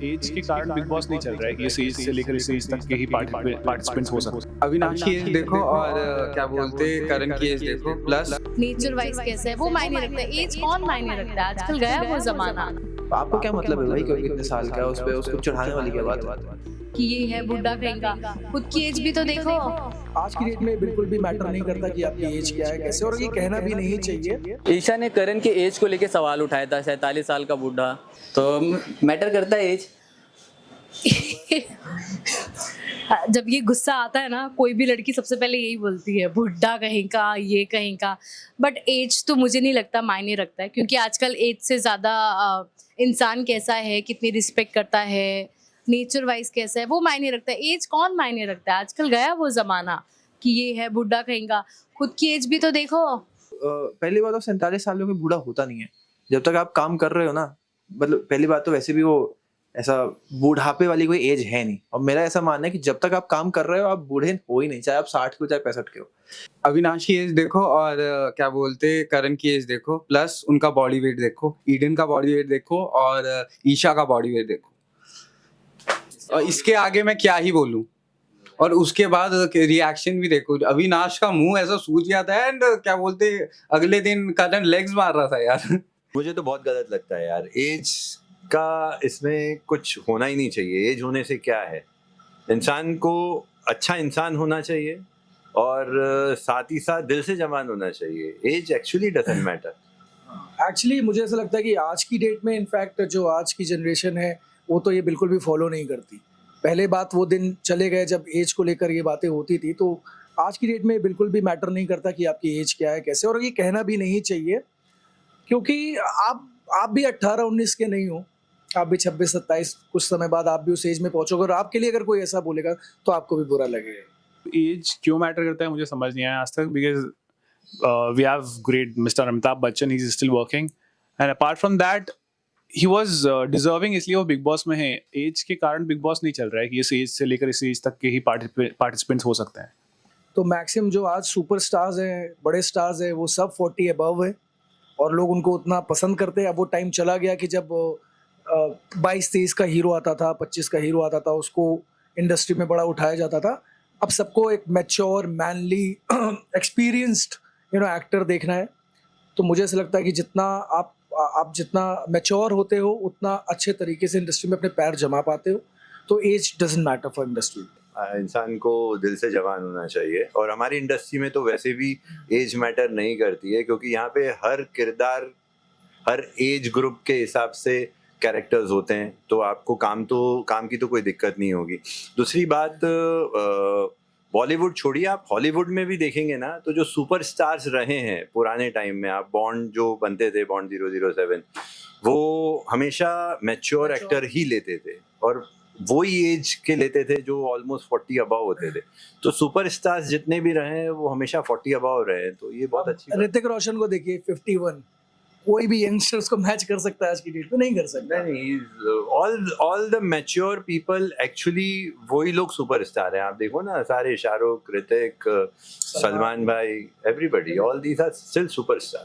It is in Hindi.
एज के कारण बिग बॉस नहीं चल रहा है कि इस एज से लेकर इस एज तक के ही पार्टिसिपेंट्स हो सकते हैं। अविनाश की एज देखो और क्या बोलते करण की एज देखो प्लस नेचर वाइज कैसा है वो मायने रखता है। एज कौन मायने रखता है, आजकल गया वो जमाना आपको क्या मतलब है भाई कोई कितने साल का है उस पे उसको चढ़ाने वाली क्या बात है। कि ये है बुढ़ा कहेगा। खुद की एज भी तो देखो। आज की डेट में बिल्कुल भी मैटर नहीं करता कि आपकी एज क्या है कैसे, और ये कहना भी नहीं चाहिए। ईशा ने करण के एज को लेके सवाल उठाया था, 47 साल का बूढ़ा, तो मैटर करता है एज। जब ये गुस्सा आता है ना, कोई भी लड़की सबसे पहले यही बोलती है बुढ़ा कहीं का, ये कहीं का। बट एज तो मुझे नहीं लगता मायने रखता है, क्योंकि आजकल एज से ज़्यादा इंसान कैसा है, कितनी रिस्पेक्ट करता है, नेचर वाइज कैसा है वो मायने रखता है। एज कौन मायने रखता है, आजकल गया वो ज़माना कि ये है बुढ़ा कहेगा। खुद की एज भी तो देखो। पहली बात तो 47 साल में बूढ़ा होता नहीं है जब तक आप काम कर रहे हो ना। मतलब पहली बात तो वैसे भी वो ऐसा बुढ़ापे वाली कोई एज है नहीं, और मेरा ऐसा मानना है कि जब तक आप काम कर रहे हो आप बूढ़े हो ही नहीं, चाहे आप 60 के हो चाहे 65 के हो। अविनाश की एज देखो और क्या बोलते करण की एज देखो प्लस उनका बॉडी वेट देखो, ईडन का बॉडी वेट देखो और ईशा का बॉडी वेट देखो, और इसके आगे मैं क्या ही बोलूं। और उसके बाद रिएक्शन भी देखो, अविनाश का मुंह ऐसा सूज गया था एंड क्या बोलते अगले दिन करण लेग्स मार रहा था यार। मुझे तो बहुत गलत लगता है यार, एज का इसमें कुछ होना ही नहीं चाहिए। एज होने से क्या है, इंसान को अच्छा इंसान होना चाहिए और साथ ही साथ दिल से जवान होना चाहिए। Age actually doesn't matter. Actually मुझे ऐसा लगता है कि आज की डेट में इनफैक्ट जो आज की जनरेशन है वो तो ये बिल्कुल भी फॉलो नहीं करती। पहले बात वो दिन चले गए जब एज को लेकर ये बातें होती थी, तो आज की डेट में बिल्कुल भी मैटर नहीं करता कि आपकी एज क्या है कैसे, और ये कहना भी नहीं चाहिए, क्योंकि आप भी 18-19 के नहीं हो, आप भी 26-27, कुछ समय बाद आप भी उस एज में पहुंचोगे, और आपके लिए अगर कोई ऐसा बोलेगा तो आपको भी बुरा लगेगा। एज क्यों मैटर करता है मुझे समझ नहीं आया आज तक, because we have great mister Amitabh Bachchan, he is still working and apart from that he was deserving, इसलिए वो बिग बॉस में है। एज के कारण बिग बॉस नहीं चल रहा है कि इस एज से लेकर इस एज तक के ही पार्टिसिपेंट्स हो सकते हैं। तो मैक्सिमम जो आज सुपर स्टार्स हैं, बड़े स्टार्स हैं, वो सब 40 अबव है और लोग उनको उतना पसंद करते हैं। अब वो टाइम चला गया कि जब 22-23 का हीरो आता था, 25 का हीरो आता था, उसको इंडस्ट्री में बड़ा उठाया जाता था। अब सबको एक मैच्योर, मैनली, एक्सपीरियंस्ड एक्टर देखना है। तो मुझे ऐसा लगता है कि जितना आप जितना मैच्योर होते हो उतना अच्छे तरीके से इंडस्ट्री में अपने पैर जमा पाते हो। तो age doesn't matter for industry. इंसान को दिल से जवान होना चाहिए, और हमारी इंडस्ट्री में तो वैसे भी एज मैटर नहीं करती है, क्योंकि यहाँ पे हर किरदार हर एज ग्रुप के हिसाब से कैरेक्टर्स होते हैं। तो आपको काम की तो कोई दिक्कत नहीं होगी। दूसरी बात, बॉलीवुड छोड़िए, आप हॉलीवुड में भी देखेंगे ना, तो जो सुपरस्टार्स रहे हैं पुराने टाइम में, आप बॉन्ड जो बनते थे, बॉन्ड 007, वो हमेशा मैच्योर एक्टर ही लेते थे, और वही एज के लेते थे जो ऑलमोस्ट 40 अबव होते थे। तो सुपरस्टार्स जितने भी रहे हैं वो हमेशा 40 अबव रहे हैं, तो ये बहुत अच्छी बात है। ऋतिक रोशन को देखिए 51, कोई भी यंगस्टर्स को मैच कर सकता है आज की डेट में, नहीं कर सकता। नहीं, all the mature people actually वही लोग सुपरस्टार हैं। आप देखो ना, सारे शाहरुख, ऋतिक, सलमान भाई, everybody, all these are still superstar.